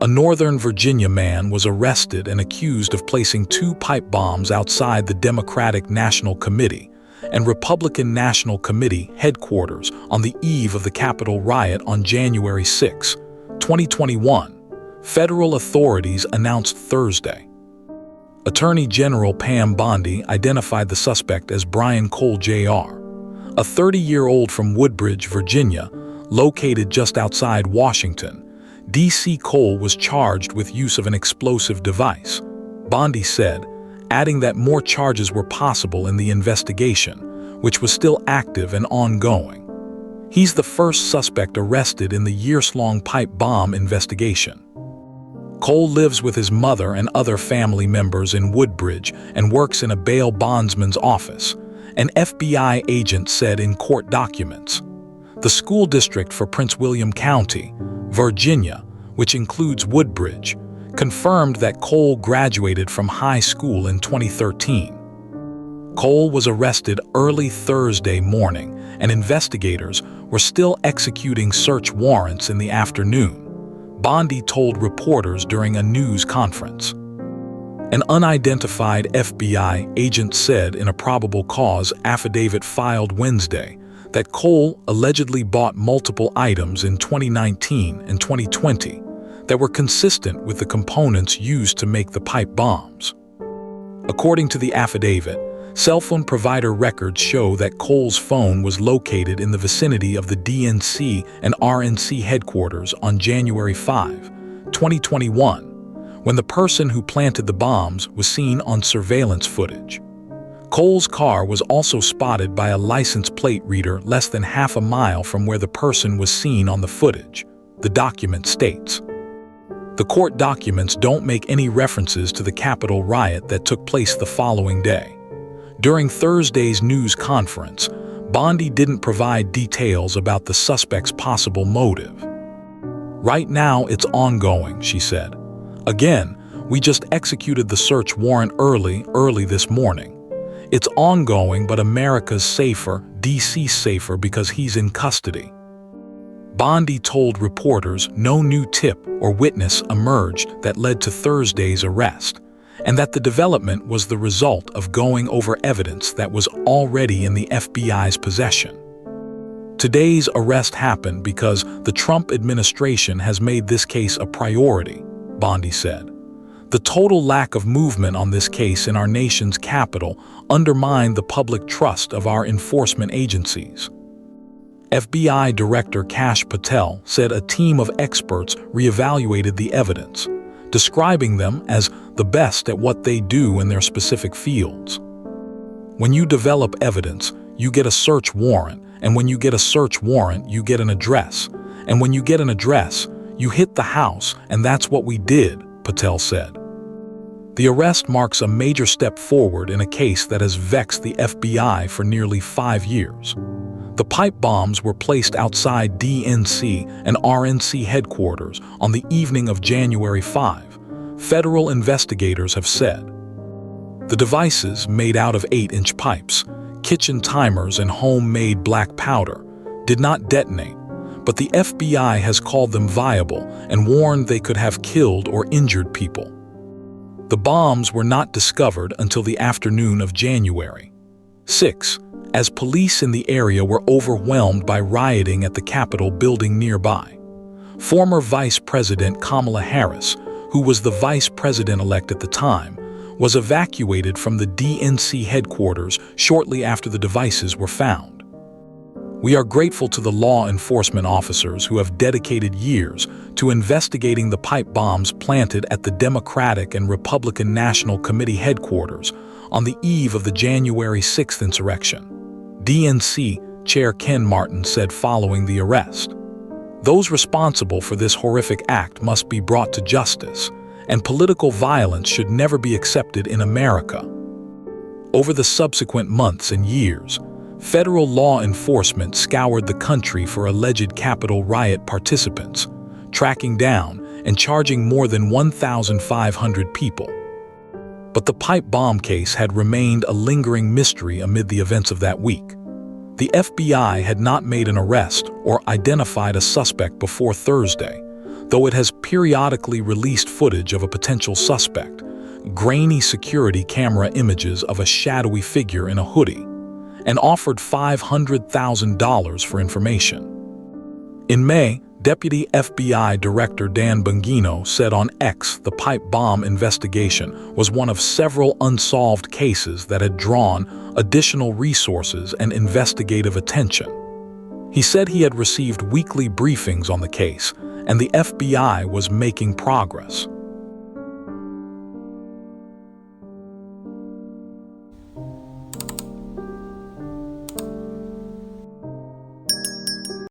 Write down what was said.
A Northern Virginia man was arrested and accused of placing 2 pipe bombs outside the Democratic National Committee and Republican National Committee headquarters on the eve of the Capitol riot on January 6, 2021, federal authorities announced Thursday. Attorney General Pam Bondi identified the suspect as Brian Cole Jr., a 30-year-old from Woodbridge, Virginia, located just outside Washington, D.C. Cole was charged with use of an explosive device, Bondi said, adding that more charges were possible in the investigation, which was still active and ongoing. He's the first suspect arrested in the years-long pipe bomb investigation. Cole lives with his mother and other family members in Woodbridge and works in a bail bondsman's office, an FBI agent said in court documents. The school district for Prince William County, Virginia, which includes Woodbridge, confirmed that Cole graduated from high school in 2013. Cole was arrested early Thursday morning, and investigators were still executing search warrants in the afternoon, Bondi told reporters during a news conference. An unidentified FBI agent said in a probable cause affidavit filed Wednesday that Cole allegedly bought multiple items in 2019 and 2020 that were consistent with the components used to make the pipe bombs. According to the affidavit, cell phone provider records show that Cole's phone was located in the vicinity of the DNC and RNC headquarters on January 5, 2021, when the person who planted the bombs was seen on surveillance footage. Cole's car was also spotted by a license plate reader less than half a mile from where the person was seen on the footage, the document states. The court documents don't make any references to the Capitol riot that took place the following day. During Thursday's news conference, Bondi didn't provide details about the suspect's possible motive. Right now, it's ongoing, she said. Again, we just executed the search warrant early this morning. It's ongoing, but America's safer, D.C.'s safer because he's in custody. Bondi told reporters no new tip or witness emerged that led to Thursday's arrest, and that the development was the result of going over evidence that was already in the FBI's possession. Today's arrest happened because the Trump administration has made this case a priority, Bondi said. The total lack of movement on this case in our nation's capital undermined the public trust of our enforcement agencies. FBI Director Kash Patel said a team of experts reevaluated the evidence, describing them as the best at what they do in their specific fields. When you develop evidence, you get a search warrant, and when you get a search warrant, you get an address, and when you get an address, you hit the house, and that's what we did, Patel said. The arrest marks a major step forward in a case that has vexed the FBI for nearly 5 years. The pipe bombs were placed outside DNC and RNC headquarters on the evening of January 5, federal investigators have said. The devices, made out of 8-inch pipes, kitchen timers, and homemade black powder, did not detonate, but the FBI has called them viable and warned they could have killed or injured people. The bombs were not discovered until the afternoon of January 6, as police in the area were overwhelmed by rioting at the Capitol building nearby. Former Vice President Kamala Harris, who was the vice president-elect at the time, was evacuated from the DNC headquarters shortly after the devices were found. We are grateful to the law enforcement officers who have dedicated years to investigating the pipe bombs planted at the Democratic and Republican National Committee headquarters on the eve of the January 6th insurrection, DNC Chair Ken Martin said following the arrest. Those responsible for this horrific act must be brought to justice, and political violence should never be accepted in America. Over the subsequent months and years, federal law enforcement scoured the country for alleged Capitol riot participants, tracking down and charging more than 1,500 people. But the pipe bomb case had remained a lingering mystery amid the events of that week. The FBI had not made an arrest or identified a suspect before Thursday, though it has periodically released footage of a potential suspect, grainy security camera images of a shadowy figure in a hoodie, and offered $500,000 for information. In May, Deputy FBI Director Dan Bongino said on X the pipe bomb investigation was one of several unsolved cases that had drawn additional resources and investigative attention. He said he had received weekly briefings on the case, and the FBI was making progress.